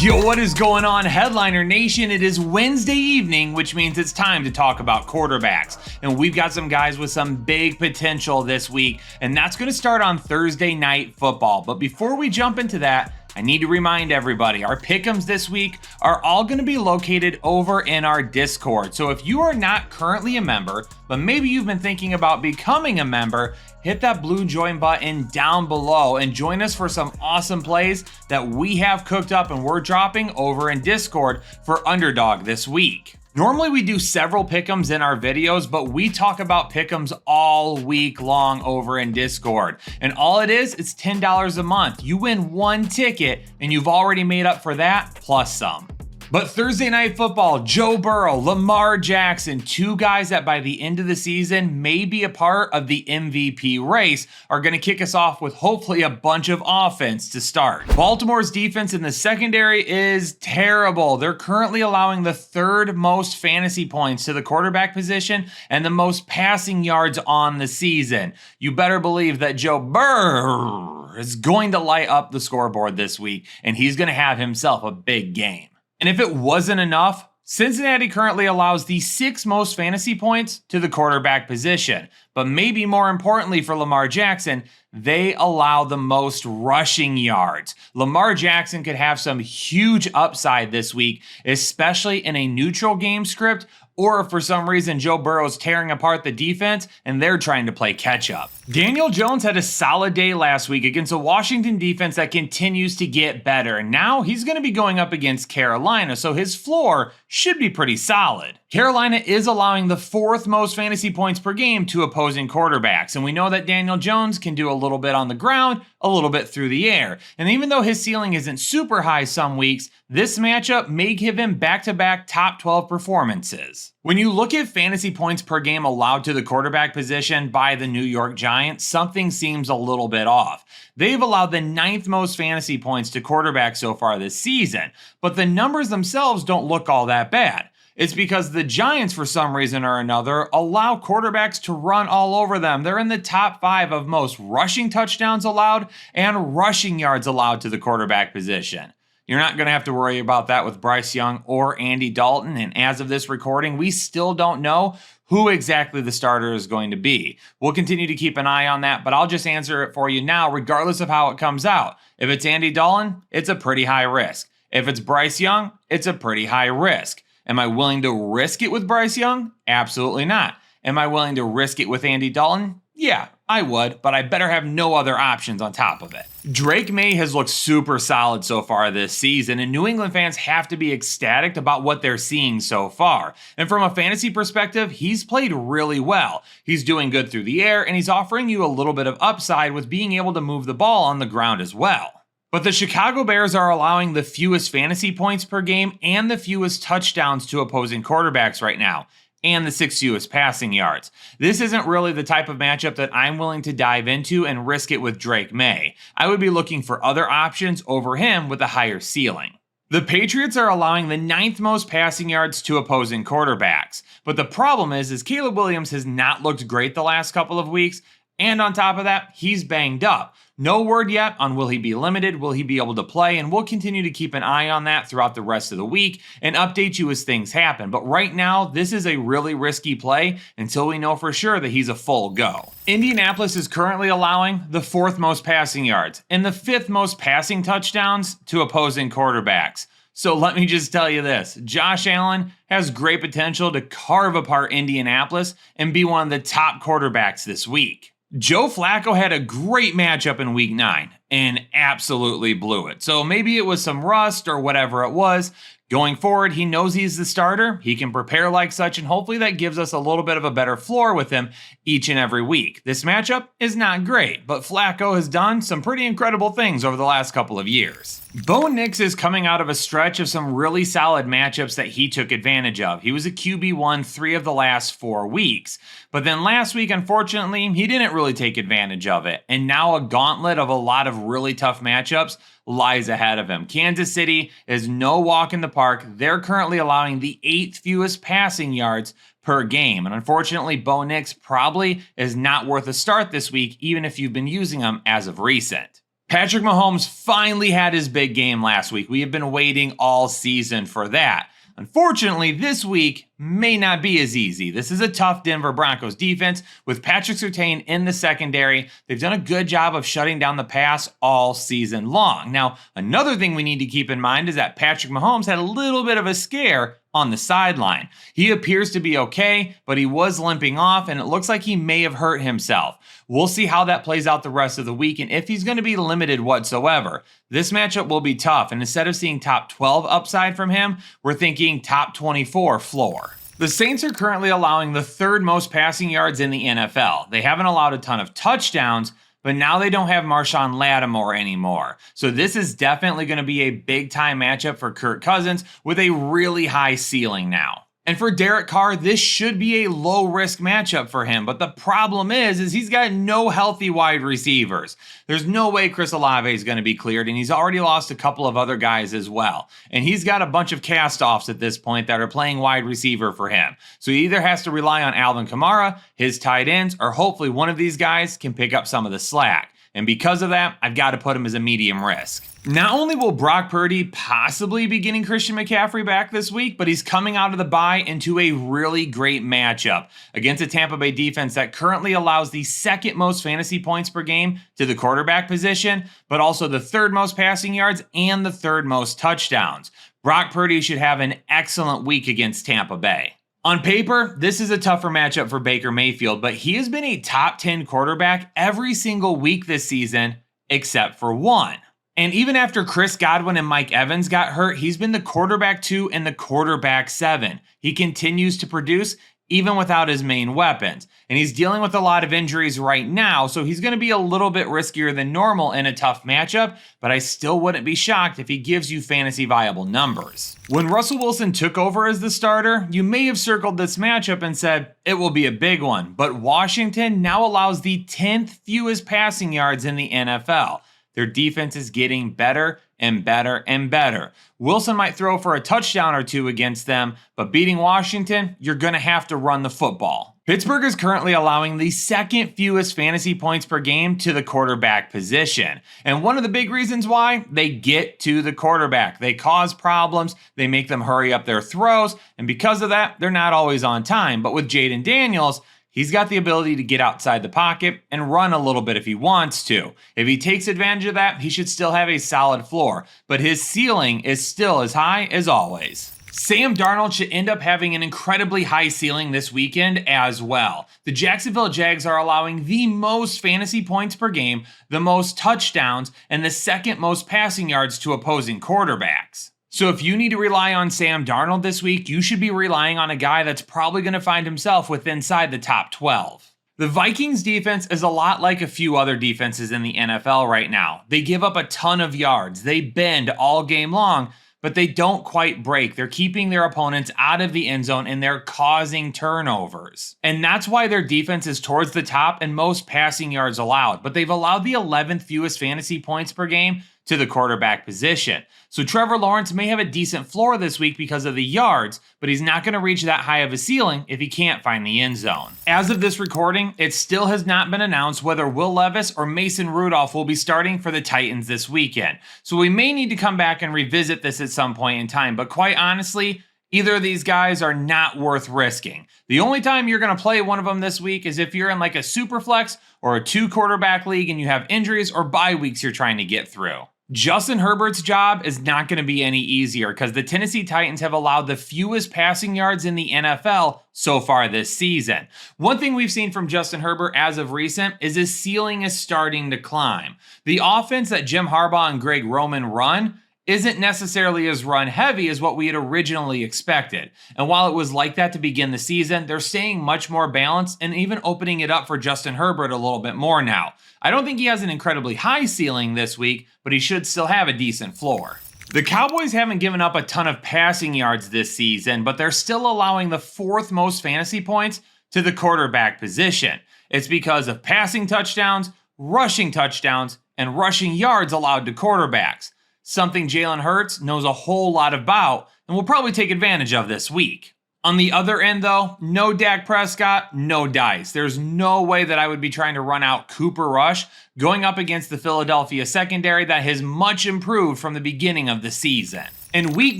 Yo, what is going on, Headliner Nation? It is Wednesday evening, which means it's time to talk about quarterbacks. And we've got some guys with some big potential this week, and that's going to start on Thursday Night Football. But before we jump into that, I need to remind everybody, our pick'ems this week are all going to be located over in our Discord. So if you are not currently a member, but maybe you've been thinking about becoming a member, hit that blue join button down below and join us for some awesome plays that we have cooked up and we're dropping over in Discord for Underdog this week. Normally we do several pick'ems in our videos, but we talk about pick'ems all week long over in Discord. And all it is, it's $10 a month. You win one ticket and you've already made up for that plus some. But Thursday Night Football, Joe Burrow, Lamar Jackson, two guys that by the end of the season may be a part of the MVP race, are going to kick us off with hopefully a bunch of offense to start. Baltimore's defense in the secondary is terrible. They're currently allowing the third most fantasy points to the quarterback position and the most passing yards on the season. You better believe that Joe Burrow is going to light up the scoreboard this week, and he's going to have himself a big game. And if it wasn't enough, Cincinnati currently allows the sixth most fantasy points to the quarterback position. But maybe more importantly for Lamar Jackson, they allow the most rushing yards. Lamar Jackson could have some huge upside this week, especially in a neutral game script, or if for some reason Joe Burrow's tearing apart the defense and they're trying to play catch up. Daniel Jones had a solid day last week against a Washington defense that continues to get better. And now he's going to be going up against Carolina, so his floor should be pretty solid. Carolina is allowing the fourth most fantasy points per game to opposing quarterbacks. And we know that Daniel Jones can do a little bit on the ground, a little bit through the air. And even though his ceiling isn't super high some weeks, this matchup may give him back-to-back top 12 performances. When you look at fantasy points per game allowed to the quarterback position by the New York Giants, something seems a little bit off. They've allowed the ninth most fantasy points to quarterbacks so far this season, but the numbers themselves don't look all that bad. It's because the Giants, for some reason or another, allow quarterbacks to run all over them. They're in the top 5 of most rushing touchdowns allowed and rushing yards allowed to the quarterback position. You're not going to have to worry about that with Bryce Young or Andy Dalton, and as of this recording, we still don't know who exactly the starter is going to be. We'll continue to keep an eye on that, but I'll just answer it for you now, regardless of how it comes out. If it's Andy Dalton, it's a pretty high risk. If it's Bryce Young, it's a pretty high risk. Am I willing to risk it with Bryce Young? Absolutely not. Am I willing to risk it with Andy Dalton? Yeah, I would, but I better have no other options on top of it. Drake May has looked super solid so far this season, and New England fans have to be ecstatic about what they're seeing so far. And from a fantasy perspective, he's played really well. He's doing good through the air, and he's offering you a little bit of upside with being able to move the ball on the ground as well. But the Chicago Bears are allowing the fewest fantasy points per game and the fewest touchdowns to opposing quarterbacks right now, and the 6th fewest passing yards. This isn't really the type of matchup that I'm willing to dive into and risk it with Drake May. I would be looking for other options over him with a higher ceiling. The Patriots are allowing the 9th most passing yards to opposing quarterbacks. But the problem is Caleb Williams has not looked great the last couple of weeks, and on top of that, he's banged up. No word yet on will he be limited, will he be able to play, and we'll continue to keep an eye on that throughout the rest of the week and update you as things happen. But right now, this is a really risky play until we know for sure that he's a full go. Indianapolis is currently allowing the 4th most passing yards and the 5th most passing touchdowns to opposing quarterbacks. So let me just tell you this, Josh Allen has great potential to carve apart Indianapolis and be one of the top quarterbacks this week. Joe Flacco had a great matchup in week 9 and absolutely blew it. So maybe it was some rust or whatever it was. Going forward, he knows he's the starter. He can prepare like such, and hopefully that gives us a little bit of a better floor with him each and every week. This matchup is not great, but Flacco has done some pretty incredible things over the last couple of years. Bo Nix is coming out of a stretch of some really solid matchups that he took advantage of. He was a QB1 3 of the last 4 weeks. But then last week, unfortunately, he didn't really take advantage of it. And now a gauntlet of a lot of really tough matchups lies ahead of him. Kansas City is no walk in the park. They're currently allowing the 8th fewest passing yards per game. And unfortunately, Bo Nix probably is not worth a start this week, even if you've been using him as of recent. Patrick Mahomes finally had his big game last week. We have been waiting all season for that. Unfortunately, this week may not be as easy. This is a tough Denver Broncos defense with Patrick Surtain in the secondary. They've done a good job of shutting down the pass all season long. Now, another thing we need to keep in mind is that Patrick Mahomes had a little bit of a scare on the sideline. He appears to be okay, but he was limping off, and it looks like he may have hurt himself. We'll see how that plays out the rest of the week and if he's going to be limited whatsoever. This matchup will be tough, and instead of seeing top 12 upside from him, we're thinking top 24 floor. The Saints are currently allowing the third most passing yards in the NFL. They haven't allowed a ton of touchdowns, but now they don't have Marshawn Lattimore anymore. So this is definitely going to be a big-time matchup for Kirk Cousins with a really high ceiling now. And for Derek Carr, this should be a low-risk matchup for him. But the problem is he's got no healthy wide receivers. There's no way Chris Olave is going to be cleared, and he's already lost a couple of other guys as well. And he's got a bunch of cast-offs at this point that are playing wide receiver for him. So he either has to rely on Alvin Kamara, his tight ends, or hopefully one of these guys can pick up some of the slack. And because of that, I've got to put him as a medium risk. Not only will Brock Purdy possibly be getting Christian McCaffrey back this week, but he's coming out of the bye into a really great matchup against a Tampa Bay defense that currently allows the second most fantasy points per game to the quarterback position, but also the third most passing yards and the third most touchdowns. Brock Purdy should have an excellent week against Tampa Bay. On paper, this is a tougher matchup for Baker Mayfield, but he has been a top 10 quarterback every single week this season, except for one. And even after Chris Godwin and Mike Evans got hurt, he's been the quarterback 2 and the quarterback 7. He continues to produce even without his main weapons. And he's dealing with a lot of injuries right now, so he's going to be a little bit riskier than normal in a tough matchup, but I still wouldn't be shocked if he gives you fantasy viable numbers. When Russell Wilson took over as the starter, you may have circled this matchup and said, it will be a big one, but Washington now allows the 10th fewest passing yards in the NFL. Their defense is getting better and better and better. Wilson might throw for a touchdown or two against them, but beating Washington, you're going to have to run the football. Pittsburgh is currently allowing the second fewest fantasy points per game to the quarterback position. And one of the big reasons why, they get to the quarterback. They cause problems, they make them hurry up their throws, and because of that, they're not always on time. But with Jaden Daniels, he's got the ability to get outside the pocket and run a little bit if he wants to. If he takes advantage of that, he should still have a solid floor, but his ceiling is still as high as always. Sam Darnold should end up having an incredibly high ceiling this weekend as well. The Jacksonville Jags are allowing the most fantasy points per game, the most touchdowns, and the second most passing yards to opposing quarterbacks. So if you need to rely on Sam Darnold this week, you should be relying on a guy that's probably going to find himself inside the top 12. The Vikings defense is a lot like a few other defenses in the NFL right now. They give up a ton of yards. They bend all game long, but they don't quite break. They're keeping their opponents out of the end zone and they're causing turnovers. And that's why their defense is towards the top and most passing yards allowed, but they've allowed the 11th fewest fantasy points per game to the quarterback position. So Trevor Lawrence may have a decent floor this week because of the yards, but he's not going to reach that high of a ceiling if he can't find the end zone. As of this recording, it still has not been announced whether Will Levis or Mason Rudolph will be starting for the Titans this weekend. So we may need to come back and revisit this at some point in time, but quite honestly, either of these guys are not worth risking. The only time you're going to play one of them this week is if you're in like a super flex or a 2-quarterback league and you have injuries or bye weeks you're trying to get through. Justin Herbert's job is not going to be any easier because the Tennessee Titans have allowed the fewest passing yards in the NFL so far this season. One thing we've seen from Justin Herbert as of recent is his ceiling is starting to climb. The offense that Jim Harbaugh and Greg Roman run isn't necessarily as run heavy as what we had originally expected. And while it was like that to begin the season, they're staying much more balanced and even opening it up for Justin Herbert a little bit more now. I don't think he has an incredibly high ceiling this week, but he should still have a decent floor. The Cowboys haven't given up a ton of passing yards this season, but they're still allowing the 4th most fantasy points to the quarterback position. It's because of passing touchdowns, and rushing yards allowed to quarterbacks. Something Jalen Hurts knows a whole lot about and will probably take advantage of this week. On the other end, though, no Dak Prescott, no dice. There's no way that I would be trying to run out Cooper Rush going up against the Philadelphia secondary that has much improved from the beginning of the season. In Week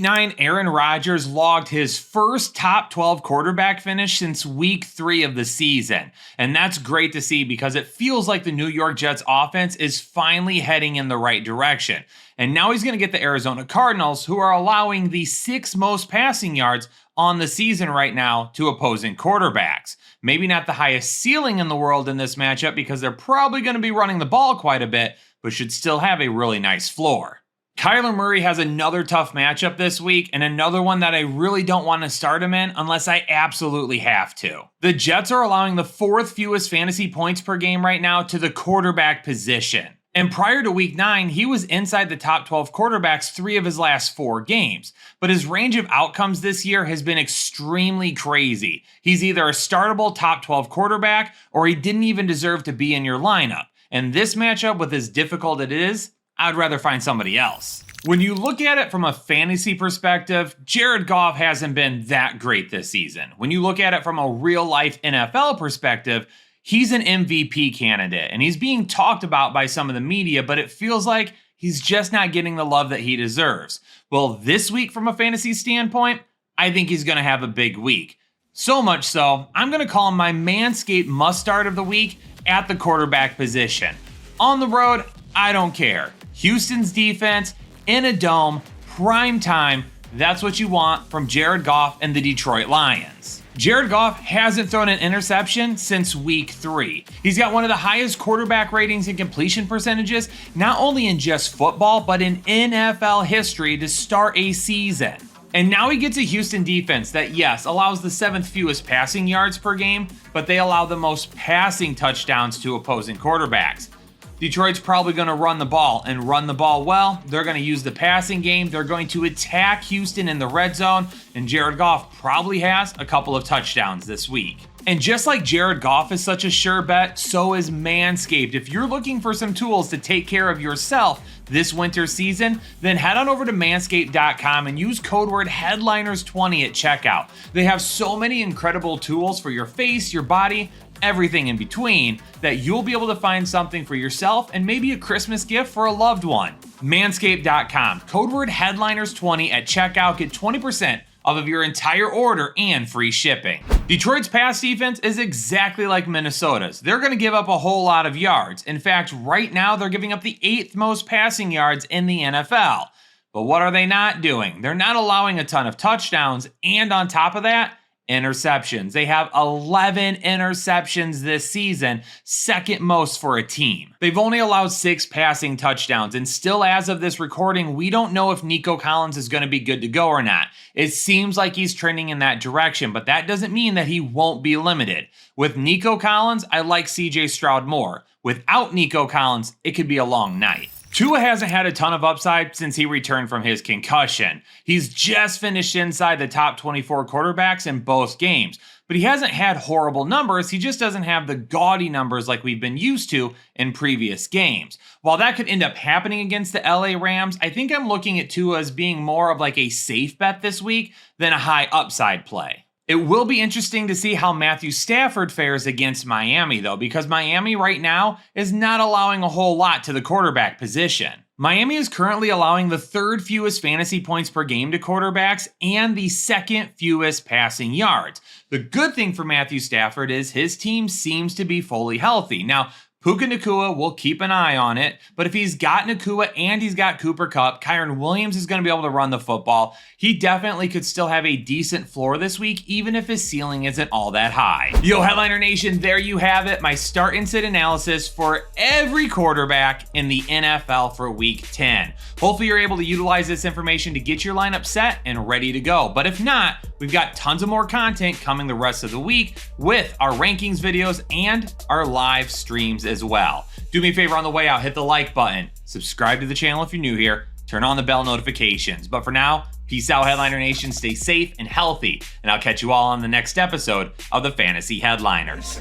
9, Aaron Rodgers logged his first top 12 quarterback finish since Week 3 of the season. And that's great to see because it feels like the New York Jets offense is finally heading in the right direction. And now he's going to get the Arizona Cardinals, who are allowing the 6th most passing yards on the season right now to opposing quarterbacks. Maybe not the highest ceiling in the world in this matchup because they're probably going to be running the ball quite a bit, but should still have a really nice floor. Kyler Murray has another tough matchup this week and another one that I really don't want to start him in unless I absolutely have to. The Jets are allowing the 4th fewest fantasy points per game right now to the quarterback position. And prior to Week 9, he was inside the top 12 quarterbacks 3 of his last 4 games. But his range of outcomes this year has been extremely crazy. He's either a startable top 12 quarterback or he didn't even deserve to be in your lineup. And this matchup, with as difficult it is, I'd rather find somebody else. When you look at it from a fantasy perspective, Jared Goff hasn't been that great this season. When you look at it from a real-life NFL perspective, he's an MVP candidate, and he's being talked about by some of the media, but it feels like he's just not getting the love that he deserves. Well, this week, from a fantasy standpoint, I think he's going to have a big week. So much so, I'm going to call him my Manscaped must-start of the week at the quarterback position. On the road, I don't care. Houston's defense, in a dome, prime time, that's what you want from Jared Goff and the Detroit Lions. Jared Goff hasn't thrown an interception since Week 3. He's got one of the highest quarterback ratings and completion percentages, not only in just football, but in NFL history to start a season. And now he gets a Houston defense that, yes, allows the 7th fewest passing yards per game, but they allow the most passing touchdowns to opposing quarterbacks. Detroit's probably going to run the ball and run the ball well. They're going to use the passing game. They're going to attack Houston in the red zone, and Jared Goff probably has a couple of touchdowns this week. And just like Jared Goff is such a sure bet, so is Manscaped. If you're looking for some tools to take care of yourself this winter season, then head on over to manscaped.com and use code word headliners20 at checkout. They have so many incredible tools for your face, your body, everything in between, that you'll be able to find something for yourself and maybe a Christmas gift for a loved one. Manscaped.com, code word headliners20 at checkout, get 20% off of your entire order and free shipping. Detroit's pass defense is exactly like Minnesota's. They're going to give up a whole lot of yards. In fact, right now they're giving up the 8th most passing yards in the NFL. But what are they not doing? They're not allowing a ton of touchdowns, and on top of that, interceptions. They have 11 interceptions this season, 2nd most for a team. They've only allowed 6 passing touchdowns, and still as of this recording, we don't know if Nico Collins is going to be good to go or not. It seems like he's trending in that direction, but that doesn't mean that he won't be limited. With Nico Collins, I like CJ Stroud more. Without Nico Collins, it could be a long night. Tua hasn't had a ton of upside since he returned from his concussion. He's just finished inside the top 24 quarterbacks in both games, but he hasn't had horrible numbers. He just doesn't have the gaudy numbers like we've been used to in previous games. While that could end up happening against the LA Rams, I think I'm looking at Tua as being more of like a safe bet this week than a high upside play. It will be interesting to see how Matthew Stafford fares against Miami, though, because Miami right now is not allowing a whole lot to the quarterback position. Miami is currently allowing the 3rd fewest fantasy points per game to quarterbacks and the 2nd fewest passing yards. The good thing for Matthew Stafford is his team seems to be fully healthy. Now, Puka Nacua, we'll keep an eye on it, but if he's got Nacua and he's got Cooper Kupp, Kyren Williams is going to be able to run the football. He definitely could still have a decent floor this week, even if his ceiling isn't all that high. Yo, Headliner Nation, there you have it, my start and sit analysis for every quarterback in the NFL for Week 10. Hopefully you're able to utilize this information to get your lineup set and ready to go, but if not, we've got tons of more content coming the rest of the week with our rankings videos and our live streams as well. Do me a favor on the way out, hit the like button, subscribe to the channel if you're new here, turn on the bell notifications. But for now, peace out, Headliner Nation, stay safe and healthy, and I'll catch you all on the next episode of the Fantasy Headliners.